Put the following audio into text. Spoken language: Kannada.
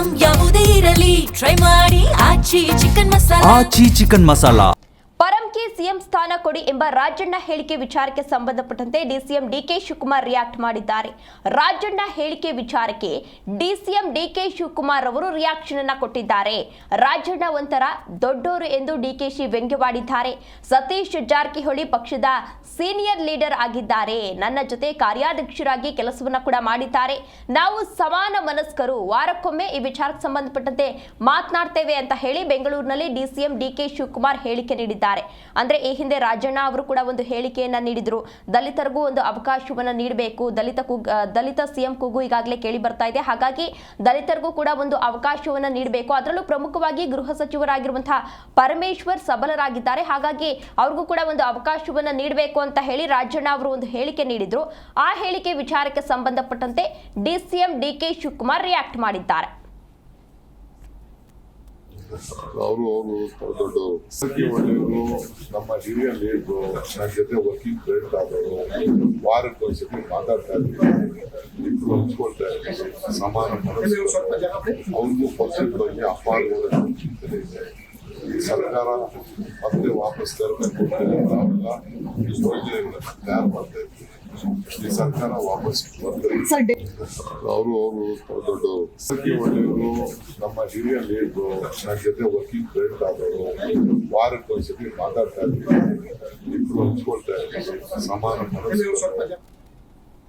ಐಟಂ ಯಾವುದೇ ಇರಲಿ ಟ್ರೈ ಮಾಡಿ ಆಚಿ ಚಿಕನ್ ಮಸಾಲಾ. ಪರಂಗೆ ಸಿಎಂ ಸ್ಥಾನ ಕೊಡಿ ಎಂಬ ರಾಜಣ್ಣ ಹೇಳಿಕೆ ವಿಚಾರಕ್ಕೆ ಸಂಬಂಧಪಟ್ಟಂತೆ ಡಿಸಿಎಂ ಡಿಕೆ ಶಿವಕುಮಾರ್ ರಿಯಾಕ್ಟ್ ಮಾಡಿದ್ದಾರೆ. ರಾಜಣ್ಣ ಹೇಳಿಕೆ ವಿಚಾರಕ್ಕೆ ಡಿಸಿಎಂ ಡಿಕೆ ಶಿವಕುಮಾರ್ ಅವರು ರಿಯಾಕ್ಷನ್ ಅನ್ನು ಕೊಟ್ಟಿದ್ದಾರೆ. ರಾಜಣ್ಣ ಒಂಥರ ದೊಡ್ಡೋರು ಎಂದು ಡಿಕೆಶಿ ವ್ಯಂಗ್ಯವಾಡಿದ್ದಾರೆ. ಸತೀಶ್ ಜಾರಕಿಹೊಳಿ ಪಕ್ಷದ ಸೀನಿಯರ್ ಲೀಡರ್ ಆಗಿದ್ದಾರೆ. ನನ್ನ ಜೊತೆ ಕಾರ್ಯಾಧ್ಯಕ್ಷರಾಗಿ ಕೆಲಸವನ್ನ ಕೂಡ ಮಾಡಿದ್ದಾರೆ. ನಾವು ಸಮಾನ ಮನಸ್ಕರು, ವಾರಕ್ಕೊಮ್ಮೆ ಈ ವಿಚಾರಕ್ಕೆ ಸಂಬಂಧಪಟ್ಟಂತೆ ಮಾತನಾಡ್ತೇವೆ ಅಂತ ಹೇಳಿ ಬೆಂಗಳೂರಿನಲ್ಲಿ ಡಿಸಿಎಂ ಡಿಕೆ ಶಿವಕುಮಾರ್ ಹೇಳಿಕೆ ನೀಡಿದ್ದಾರೆ. ಅಂದ್ರೆ ಈ ಹಿಂದೆ ರಾಜಣ್ಣ ಅವರು ಕೂಡ ಒಂದು ಹೇಳಿಕೆಯನ್ನ ನೀಡಿದ್ರು. ದಲಿತರಿಗೂ ಒಂದು ಅವಕಾಶವನ್ನ ನೀಡಬೇಕು, ದಲಿತ ಸಿಎಂ ಕೂಗು ಈಗಾಗಲೇ ಕೇಳಿ ಬರ್ತಾ ಇದೆ. ಹಾಗಾಗಿ ದಲಿತರಿಗೂ ಕೂಡ ಒಂದು ಅವಕಾಶವನ್ನ ನೀಡಬೇಕು. ಅದರಲ್ಲೂ ಪ್ರಮುಖವಾಗಿ ಗೃಹ ಸಚಿವರಾಗಿರುವಂತಹ ಪರಮೇಶ್ವರ್ ಸಬಲರಾಗಿದ್ದಾರೆ. ಹಾಗಾಗಿ ಅವ್ರಿಗೂ ಕೂಡ ಒಂದು ಅವಕಾಶವನ್ನ ನೀಡಬೇಕು ಅಂತ ಹೇಳಿ ರಾಜಣ್ಣ ಅವರು ಒಂದು ಹೇಳಿಕೆ ನೀಡಿದ್ರು. ಆ ಹೇಳಿಕೆ ವಿಚಾರಕ್ಕೆ ಸಂಬಂಧಪಟ್ಟಂತೆ ಡಿಸಿಎಂ ಡಿಕೆ ಶಿವಕುಮಾರ್ ರಿಯಾಕ್ಟ್ ಮಾಡಿದ್ದಾರೆ. ಅವರು ದೊಡ್ಡವರು ಒಳ್ಳೆಯವರು, ನಮ್ಮ ಹಿರಿಯ ಲೀಡ್ರು, ನನ್ನ ಜೊತೆ ವರ್ಕಿಂಗ್ ಫ್ರೆಂಡ್ ಆದವರು, ವಾರಕ್ಕೆ ಒಂದ್ಸತಿ ಮಾತಾಡ್ತಾ ಇದ್ದೀವಿ, ಇಬ್ಬರು ಹಂಚ್ಕೊಳ್ತಾ ಇದ್ದೀವಿ, ಸಮಾನ ಮನಸ್ಸು. ಅವ್ರಿಗೂ ಪಕ್ಷದ ಬಗ್ಗೆ ಅಪಾರವಾದ ಚಿಂತನೆ ಇದೆ. ಈ ಸರ್ಕಾರ ಮತ್ತೆ ವಾಪಸ್ ತರಬೇಕು ನಾವೆಲ್ಲ ಯೋಜನೆಗಳನ್ನ ತಯಾರು ಮಾಡ್ತಾ ಇದ್ದೀವಿ. ಈ ಸರ್ಕಾರ ವಾಪಸ್ ಬರ್ತಾರೆ. ಅವರು ದೊಡ್ಡವರು ಒಳ್ಳೆಯವರು, ನಮ್ಮ ಹಿರಿಯ ಲೀಡ್ರು, ನನ್ನ ಜೊತೆ ವರ್ಕಿಂಗ್ ಫ್ರೆಂಡ್ ಆದವರು, ವಾರಕ್ಕೆ ಒಂದ್ಸತಿ ಮಾತಾಡ್ತಾ ಇದ್ದೀವಿ, ಇಬ್ಬರು ಹಂಚ್ಕೊಳ್ತಾ ಇದ್ದೀವಿ, ಸಮಾನ ಮನಸ್ಸು.